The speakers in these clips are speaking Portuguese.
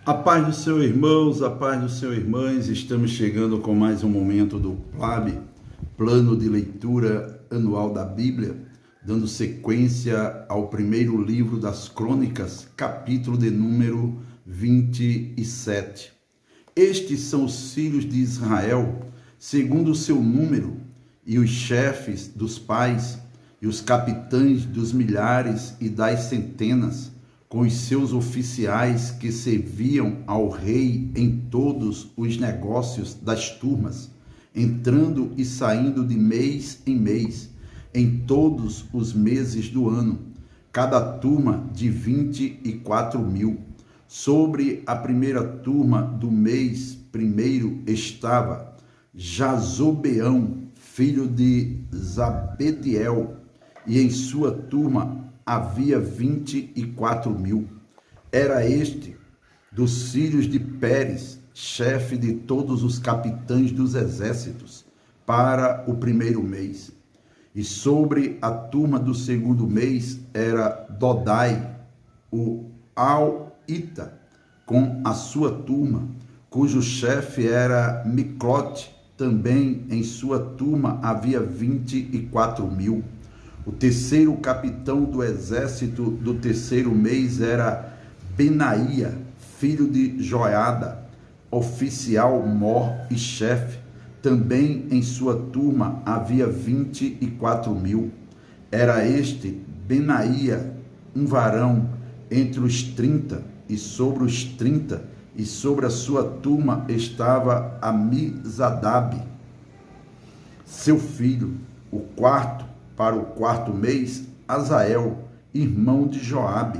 A paz do Senhor, irmãos, a paz do Senhor, irmãs. Estamos chegando com mais um momento do PLAB, Plano de Leitura Anual da Bíblia, dando sequência ao primeiro livro das Crônicas, capítulo de número 27. Estes são os filhos de Israel, segundo o seu número, e os chefes dos pais, e os capitães dos milhares e das centenas, com os seus oficiais que serviam ao rei em todos os negócios das turmas, entrando e saindo de mês em mês, em todos os meses do ano, cada turma de 24.000. Sobre a primeira turma do mês primeiro estava Jazobeão, filho de Zabediel, e em sua turma havia 24.000. Era este dos filhos de Pérez, chefe de todos os capitães dos exércitos, para o primeiro mês. E sobre a turma do segundo mês era Dodai, o Alita, com a sua turma, cujo chefe era Miclote. Também em sua turma havia 24.000. O terceiro capitão do exército do terceiro mês era Benaia, filho de Joiada, oficial mor e chefe. Também em sua turma havia 24.000. Era este Benaia, um varão entre os 30, e sobre os 30, e sobre a sua turma estava Amizadab, seu filho. O quarto, para o quarto mês, Azael, irmão de Joabe,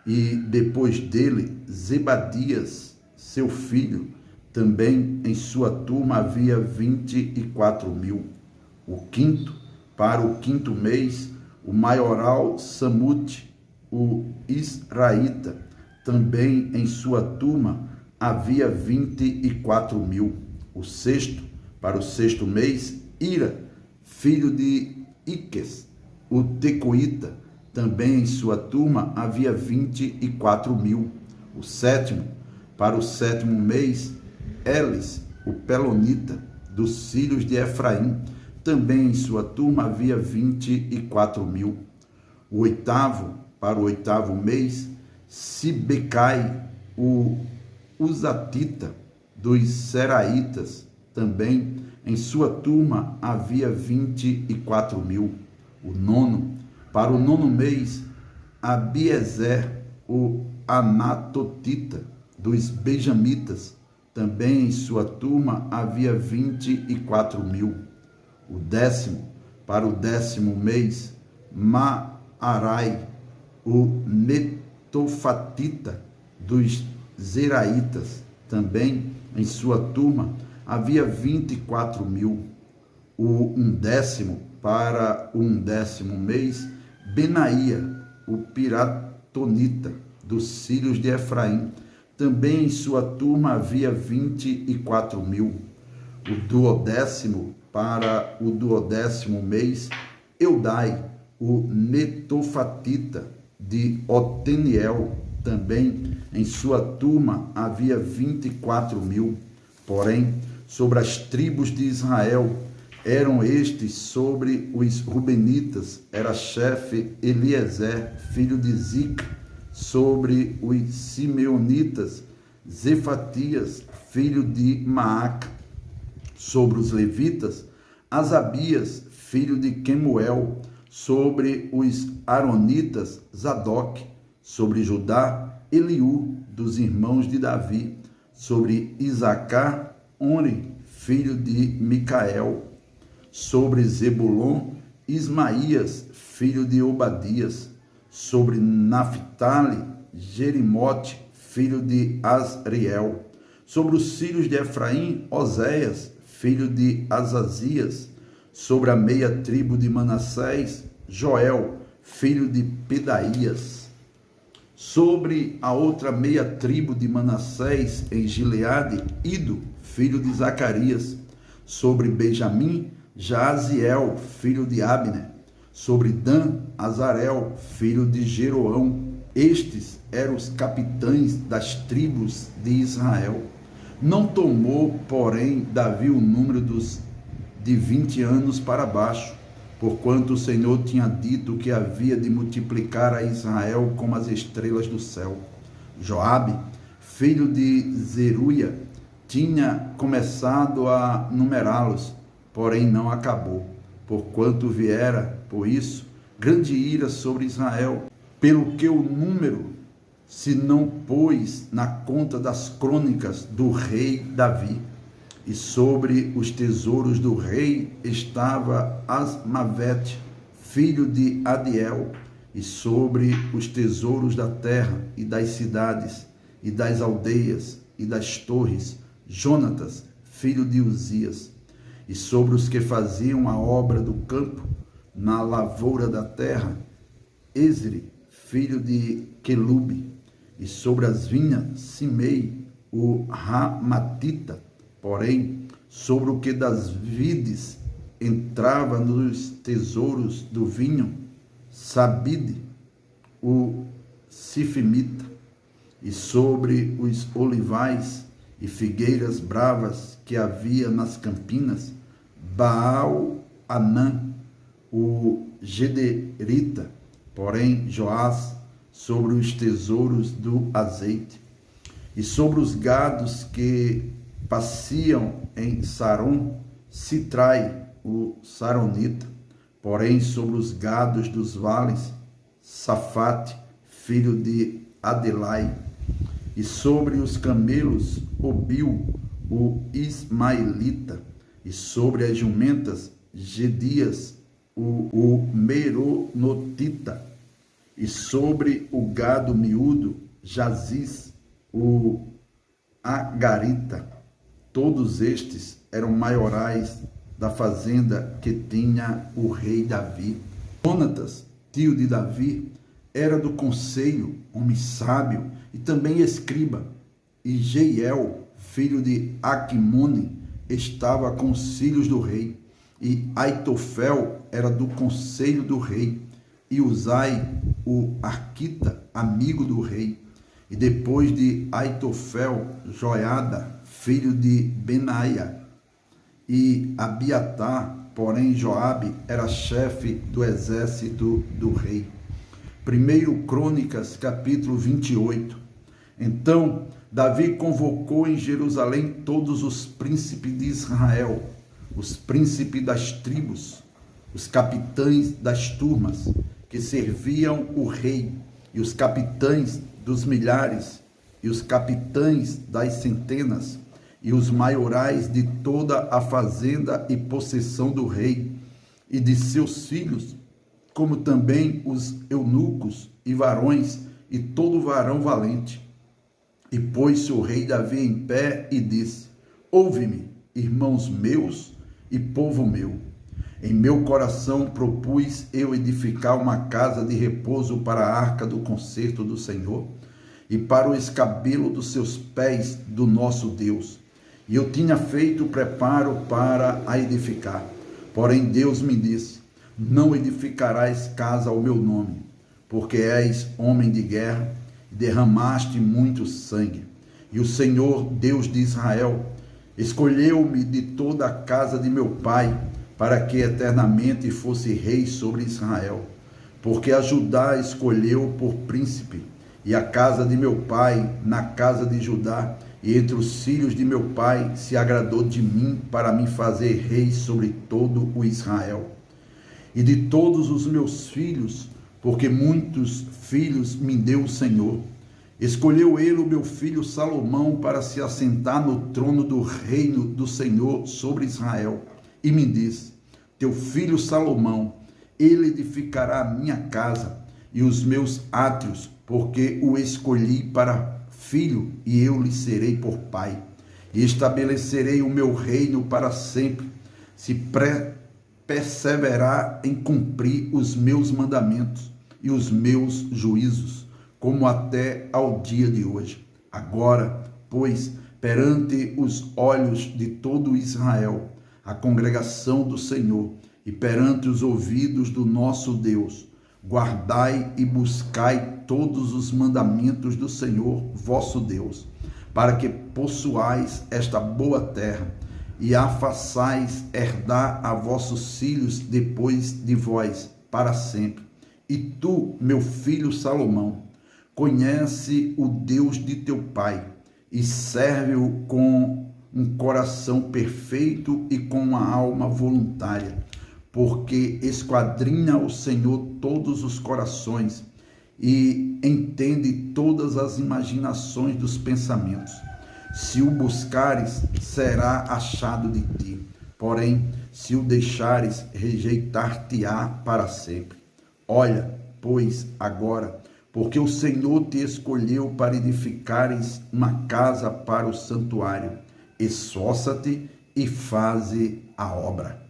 e depois dele, Zebadias, seu filho. Também em sua turma havia 24.000. O quinto, para o quinto mês, o maioral Samute, o Israelita. Também em sua turma havia 24.000. O sexto, para o sexto mês, Ira, filho de Iques, o Tecoíta. Também em sua turma havia 24.000. O sétimo, para o sétimo mês, Elis, o Pelonita, dos filhos de Efraim. Também em sua turma havia 24.000. O oitavo, para o oitavo mês, Sibecai, o Uzatita, dos Seraitas. Também em sua turma havia 24.000. O nono, para o nono mês, Abiezer, o Anatotita, dos Benjamitas. Também em sua turma havia 24.000. O décimo, para o décimo mês, Maarai, o Netofatita, dos Zeraitas. Também em sua turma havia 24.000. O undécimo, para o undécimo mês, Benaia, o Piratonita, dos filhos de Efraim. Também em sua turma havia 24.000. O duodécimo, para o duodécimo mês, Eudai, o Netofatita, de Oteniel. Também em sua turma havia 24.000. Porém, sobre as tribos de Israel, eram estes sobre os Rubenitas, era chefe Eliezer, filho de Zica. Sobre os Simeonitas, Zefatias, filho de Maaca. Sobre os levitas, Asabias, filho de Quemuel. Sobre os aronitas, Zadok. Sobre Judá, Eliú, dos irmãos de Davi. Sobre Isacar, Onri, filho de Micael. Sobre Zebulon, Ismaías, filho de Obadias. Sobre Naphtali, Jerimote, filho de Asriel. Sobre os filhos de Efraim, Oséias, filho de Azazias. Sobre a meia tribo de Manassés, Joel, filho de Pedaías. Sobre a outra meia tribo de Manassés, em Gileade, Ido, filho de Zacarias. Sobre Benjamim, Jaaziel, filho de Abner. Sobre Dan, Azarel, filho de Jeroão. Estes eram os capitães das tribos de Israel. Não tomou, porém, Davi o número de 20 anos para baixo, porquanto o Senhor tinha dito que havia de multiplicar a Israel como as estrelas do céu. Joabe, filho de Zeruia, tinha começado a numerá-los, porém não acabou, porquanto viera, por isso, grande ira sobre Israel, pelo que o número se não pôs na conta das crônicas do rei Davi. E sobre os tesouros do rei estava Asmavete, filho de Adiel, e sobre os tesouros da terra e das cidades, e das aldeias, e das torres, Jonatas, filho de Uzias, e sobre os que faziam a obra do campo, na lavoura da terra, Esri, filho de Quelube, e sobre as vinhas, Simei, o Ramatita, porém, sobre o que das vides entrava nos tesouros do vinho, Sabide, o Sifimita, e sobre os olivais e figueiras bravas que havia nas campinas, Baal-Anã, o Gederita, porém Joás, sobre os tesouros do azeite, e sobre os gados que pasciam em Saron, Sitrai, o Saronita, porém sobre os gados dos vales, Safate, filho de Adelai, e sobre os camelos, Obil, o Ismaelita, e sobre as jumentas, Gedias, o Meronotita, e sobre o gado miúdo, Jaziz, o Agarita. Todos estes eram maiorais da fazenda que tinha o rei Davi. Jonatas, tio de Davi, era do conselho, homem sábio e também escriba. E Jeiel, filho de Aquimone, estava com os filhos do rei. E Aitofel era do conselho do rei. E Uzai, o Arquita, amigo do rei. E depois de Aitofel, Joiada, filho de Benaia, e Abiatar, porém Joabe era chefe do exército do rei. 1 Crônicas, capítulo 28. Então, Davi convocou em Jerusalém todos os príncipes de Israel, os príncipes das tribos, os capitães das turmas, que serviam o rei, e os capitães dos milhares, e os capitães das centenas, e os maiorais de toda a fazenda e possessão do rei, e de seus filhos, como também os eunucos e varões, e todo varão valente. E pôs-se o rei Davi em pé e disse: ouve-me, irmãos meus e povo meu. Em meu coração propus eu edificar uma casa de repouso para a arca do concerto do Senhor, e para o escabelo dos seus pés do nosso Deus. E eu tinha feito preparo para a edificar. Porém Deus me disse: não edificarás casa ao meu nome, porque és homem de guerra, e derramaste muito sangue. E o Senhor, Deus de Israel, escolheu-me de toda a casa de meu pai, para que eternamente fosse rei sobre Israel. Porque a Judá escolheu por príncipe, e a casa de meu pai na casa de Judá, e entre os filhos de meu pai se agradou de mim para me fazer rei sobre todo o Israel. E de todos os meus filhos, porque muitos filhos me deu o Senhor, escolheu ele o meu filho Salomão para se assentar no trono do reino do Senhor sobre Israel. E me disse: teu filho Salomão, ele edificará a minha casa e os meus átrios, porque o escolhi para filho, e eu lhe serei por pai. E estabelecerei o meu reino para sempre, se perseverar em cumprir os meus mandamentos e os meus juízos, como até ao dia de hoje. Agora, pois, perante os olhos de todo Israel, a congregação do Senhor, e perante os ouvidos do nosso Deus, guardai e buscai todos os mandamentos do Senhor vosso Deus, para que possuais esta boa terra, e a façais herdar a vossos filhos depois de vós, para sempre. E tu, meu filho Salomão, conhece o Deus de teu pai, e serve-o com um coração perfeito e com uma alma voluntária, porque esquadrinha o Senhor todos os corações e entende todas as imaginações dos pensamentos. Se o buscares, será achado de ti, porém, se o deixares, rejeitar-te-á para sempre. Olha, pois, agora, porque o Senhor te escolheu para edificares uma casa para o santuário, esforça-te e faze a obra.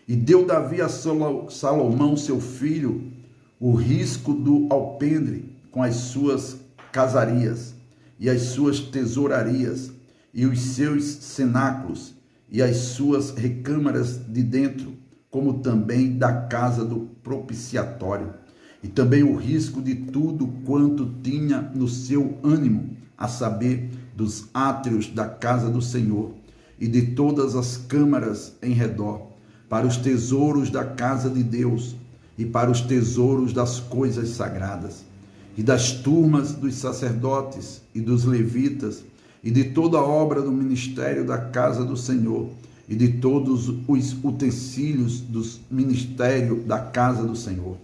E deu Davi a Salomão, seu filho, o risco do alpendre com as suas casarias, e as suas tesourarias, e os seus cenáculos, e as suas recâmaras de dentro, como também da casa do propiciatório, e também o risco de tudo quanto tinha no seu ânimo, a saber, dos átrios da casa do Senhor, e de todas as câmaras em redor, para os tesouros da casa de Deus, e para os tesouros das coisas sagradas, e das turmas dos sacerdotes e dos levitas, e de toda a obra do ministério da casa do Senhor, e de todos os utensílios do ministério da casa do Senhor.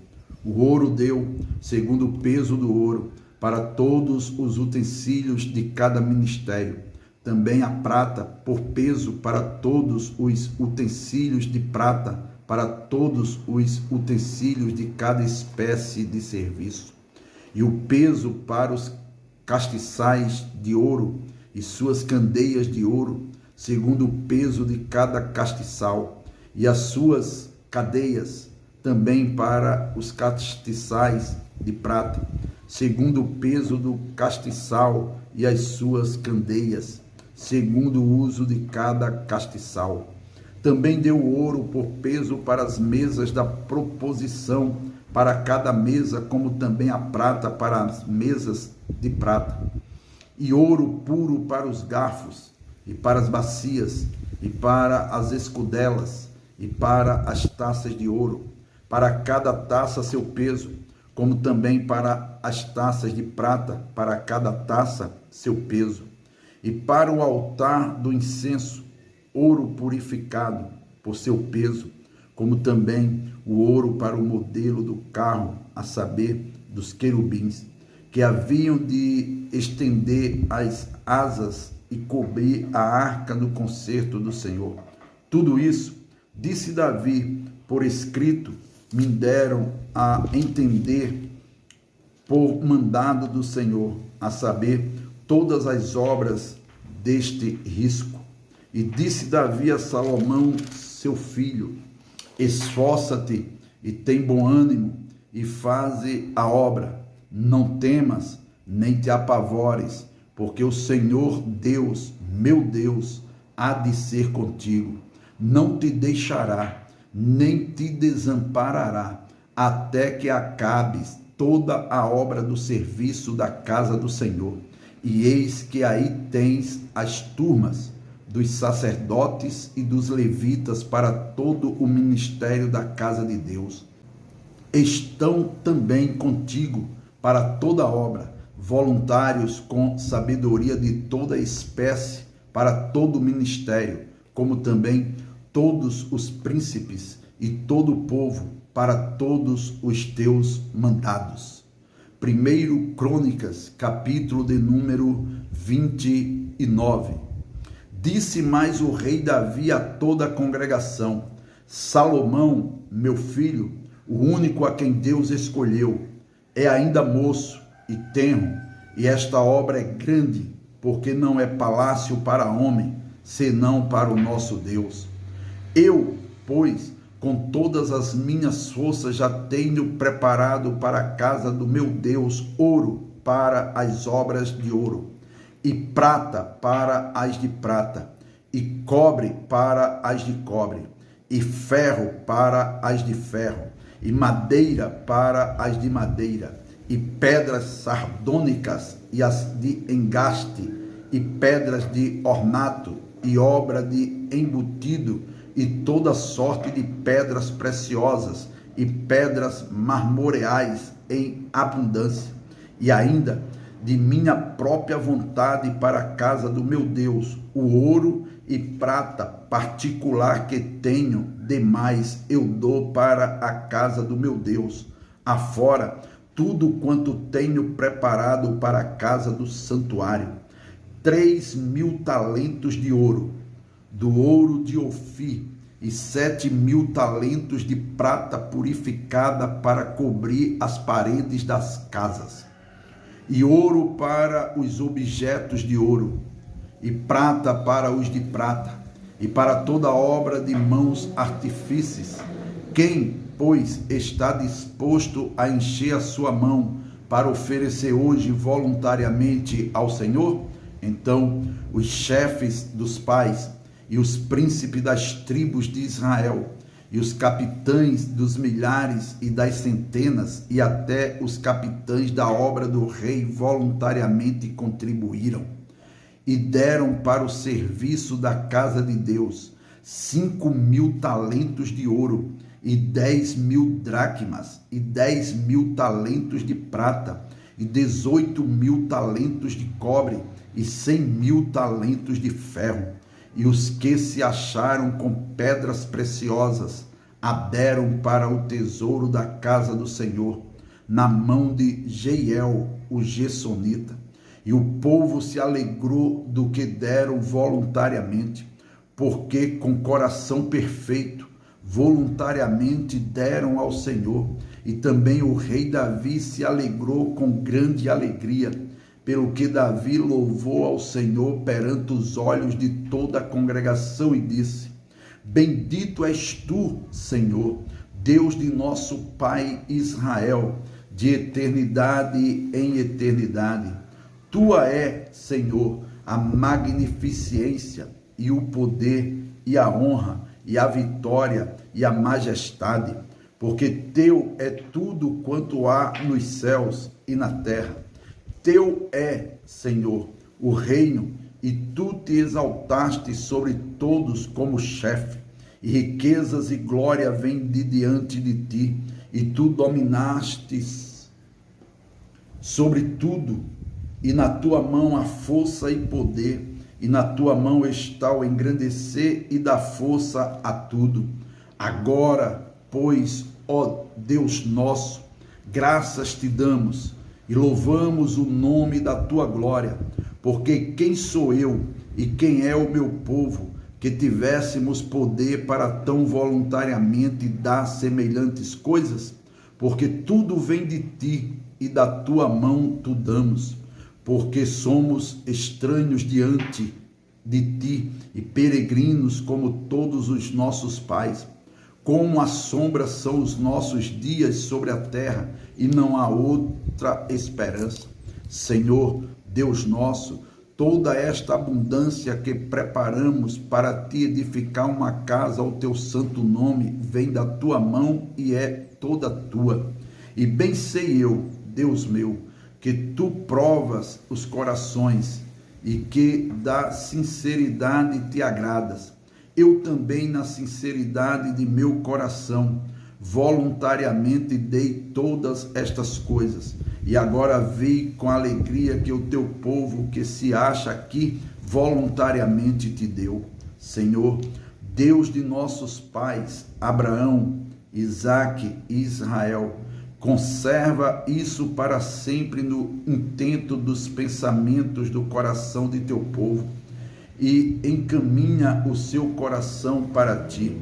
O ouro deu, segundo o peso do ouro, para todos os utensílios de cada ministério. Também a prata, por peso, para todos os utensílios de prata, para todos os utensílios de cada espécie de serviço. E o peso para os castiçais de ouro e suas candeias de ouro, segundo o peso de cada castiçal, e as suas cadeias também para os castiçais de prata, segundo o peso do castiçal, e as suas candeias, segundo o uso de cada castiçal. Também deu ouro por peso para as mesas da proposição, para cada mesa, como também a prata para as mesas de prata, e ouro puro para os garfos, e para as bacias, e para as escudelas, e para as taças de ouro, para cada taça seu peso, como também para as taças de prata, para cada taça seu peso, e para o altar do incenso, ouro purificado por seu peso, como também o ouro para o modelo do carro, a saber, dos querubins, que haviam de estender as asas e cobrir a arca do concerto do Senhor. Tudo isso, disse Davi, por escrito, me deram a entender por mandado do Senhor, a saber, todas as obras deste risco. E disse Davi a Salomão, seu filho, esforça-te e tem bom ânimo e faze a obra. Não temas, nem te apavores, porque o Senhor Deus, meu Deus, há de ser contigo. Não te deixará, nem te desamparará, até que acabes toda a obra do serviço da casa do Senhor. E eis que aí tens as turmas dos sacerdotes e dos levitas para todo o ministério da casa de Deus. Estão também contigo para toda obra, voluntários com sabedoria de toda espécie para todo o ministério, como também todos os príncipes e todo o povo para todos os teus mandados. 1 Crônicas, capítulo de número 29. Disse mais o rei Davi a toda a congregação: Salomão, meu filho, o único a quem Deus escolheu, é ainda moço e tenro, e esta obra é grande, porque não é palácio para homem, senão para o nosso Deus. Eu, pois, com todas as minhas forças já tenho preparado para a casa do meu Deus ouro para as obras de ouro, e prata para as de prata, e cobre para as de cobre, e ferro para as de ferro, e madeira para as de madeira, e pedras sardônicas e as de engaste, e pedras de ornato, e obra de embutido, e toda sorte de pedras preciosas, e pedras marmoreais em abundância, e ainda de minha própria vontade para a casa do meu Deus, o ouro e prata particular que tenho demais eu dou para a casa do meu Deus, afora tudo quanto tenho preparado para a casa do santuário, 3.000 talentos de ouro, do ouro de Ofir, e 7.000 talentos de prata purificada para cobrir as paredes das casas, e ouro para os objetos de ouro, e prata para os de prata, e para toda obra de mãos artífices. Quem, pois, está disposto a encher a sua mão para oferecer hoje voluntariamente ao Senhor? Então os chefes dos pais e os príncipes das tribos de Israel, e os capitães dos milhares e das centenas, e até os capitães da obra do rei voluntariamente contribuíram, e deram para o serviço da casa de Deus 5.000 talentos de ouro, e 10.000 dracmas, e 10.000 talentos de prata, e 18.000 talentos de cobre, e 100.000 talentos de ferro. E os que se acharam com pedras preciosas a deram para o tesouro da casa do Senhor, na mão de Jeiel, o Gessonita. E o povo se alegrou do que deram voluntariamente, porque com coração perfeito, voluntariamente deram ao Senhor. E também o rei Davi se alegrou com grande alegria, pelo que Davi louvou ao Senhor perante os olhos de toda a congregação e disse: Bendito és tu, Senhor, Deus de nosso Pai Israel, de eternidade em eternidade. Tua é, Senhor, a magnificência e o poder e a honra e a vitória e a majestade, porque teu é tudo quanto há nos céus e na terra. Teu é, Senhor, o reino, e tu te exaltaste sobre todos como chefe, e riquezas e glória vêm de diante de ti, e tu dominastes sobre tudo, e na tua mão há força e poder, e na tua mão está o engrandecer e dar força a tudo. Agora, pois, ó Deus nosso, graças te damos, e louvamos o nome da tua glória, porque quem sou eu e quem é o meu povo, que tivéssemos poder para tão voluntariamente dar semelhantes coisas? Porque tudo vem de ti, e da tua mão tu damos, porque somos estranhos diante de ti, e peregrinos como todos os nossos pais. Como a sombra são os nossos dias sobre a terra, e não há outra esperança. Senhor, Deus nosso, toda esta abundância que preparamos para te edificar uma casa ao teu santo nome, vem da tua mão e é toda tua. E bem sei eu, Deus meu, que tu provas os corações, e que da sinceridade te agradas. Eu também, na sinceridade de meu coração, voluntariamente dei todas estas coisas, e agora vi com alegria que o teu povo que se acha aqui voluntariamente te deu. Senhor, Deus de nossos pais, Abraão, Isaque e Israel, conserva isso para sempre no intento dos pensamentos do coração de teu povo, e encaminha o seu coração para ti.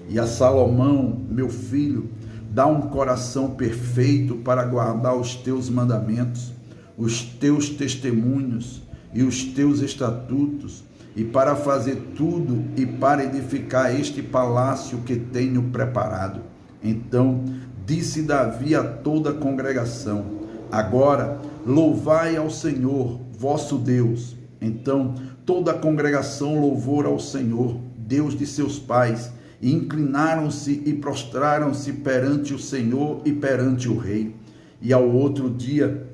E a Salomão, meu filho, dá um coração perfeito para guardar os teus mandamentos, os teus testemunhos e os teus estatutos, e para fazer tudo e para edificar este palácio que tenho preparado. Então disse Davi a toda a congregação: agora louvai ao Senhor, vosso Deus. Então toda a congregação louvou ao Senhor, Deus de seus pais, e inclinaram-se e prostraram-se perante o Senhor e perante o rei. E ao outro dia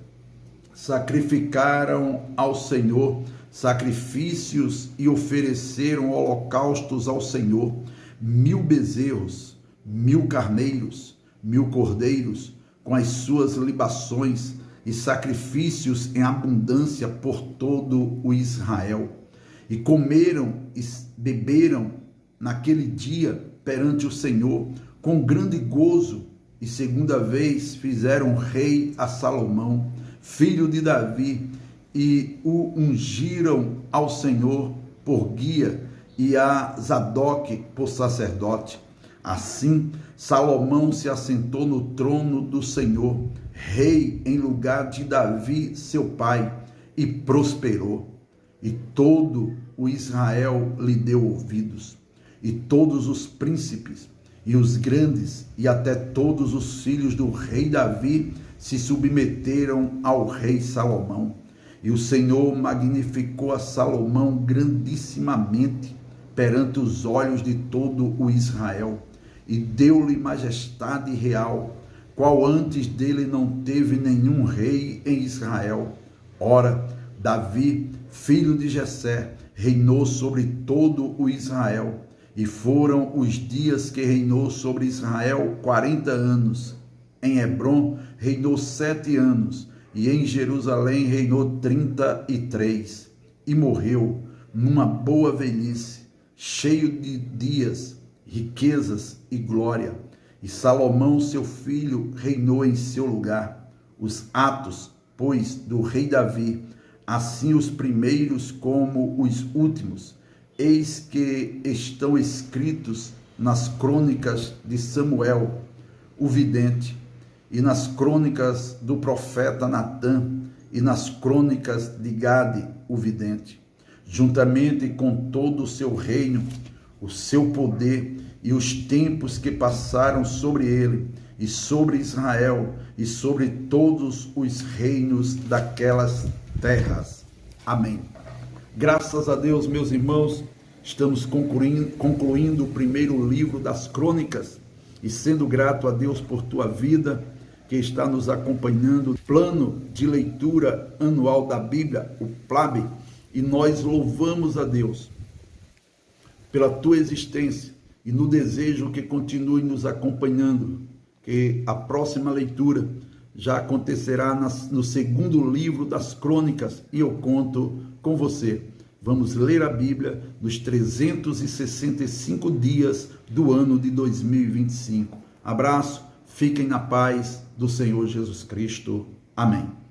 sacrificaram ao Senhor sacrifícios e ofereceram holocaustos ao Senhor, 1000 bezerros, 1000 carneiros, 1000 cordeiros, com as suas libações e sacrifícios em abundância por todo o Israel. E comeram e beberam naquele dia perante o Senhor com grande gozo, e segunda vez fizeram rei a Salomão, filho de Davi, e o ungiram ao Senhor por guia e a Zadok por sacerdote. Assim, Salomão se assentou no trono do Senhor, rei em lugar de Davi, seu pai, e prosperou. E todo o Israel lhe deu ouvidos, e todos os príncipes, e os grandes, e até todos os filhos do rei Davi se submeteram ao rei Salomão. E o Senhor magnificou a Salomão grandissimamente perante os olhos de todo o Israel, e deu-lhe majestade real, qual antes dele não teve nenhum rei em Israel. Ora, Davi, filho de Jessé, reinou sobre todo o Israel, e foram os dias que reinou sobre Israel 40 anos. Em Hebrom reinou 7 anos, e em Jerusalém reinou 33, e morreu numa boa velhice, cheio de dias, riquezas e glória. E Salomão, seu filho, reinou em seu lugar. Os atos, pois, do rei Davi, assim os primeiros como os últimos, eis que estão escritos nas crônicas de Samuel, o vidente, e nas crônicas do profeta Natã, e nas crônicas de Gade, o vidente, juntamente com todo o seu reino, o seu poder e os tempos que passaram sobre ele, e sobre Israel, e sobre todos os reinos daquelas terras. Amém. Graças a Deus, meus irmãos, estamos concluindo o primeiro livro das crônicas, e sendo grato a Deus por tua vida, que está nos acompanhando, plano de leitura anual da Bíblia, o PLAB, e nós louvamos a Deus pela tua existência e no desejo que continue nos acompanhando, que a próxima leitura já acontecerá no segundo livro das crônicas, e eu conto com você. Vamos ler a Bíblia nos 365 dias do ano de 2025. Abraço, fiquem na paz do Senhor Jesus Cristo. Amém.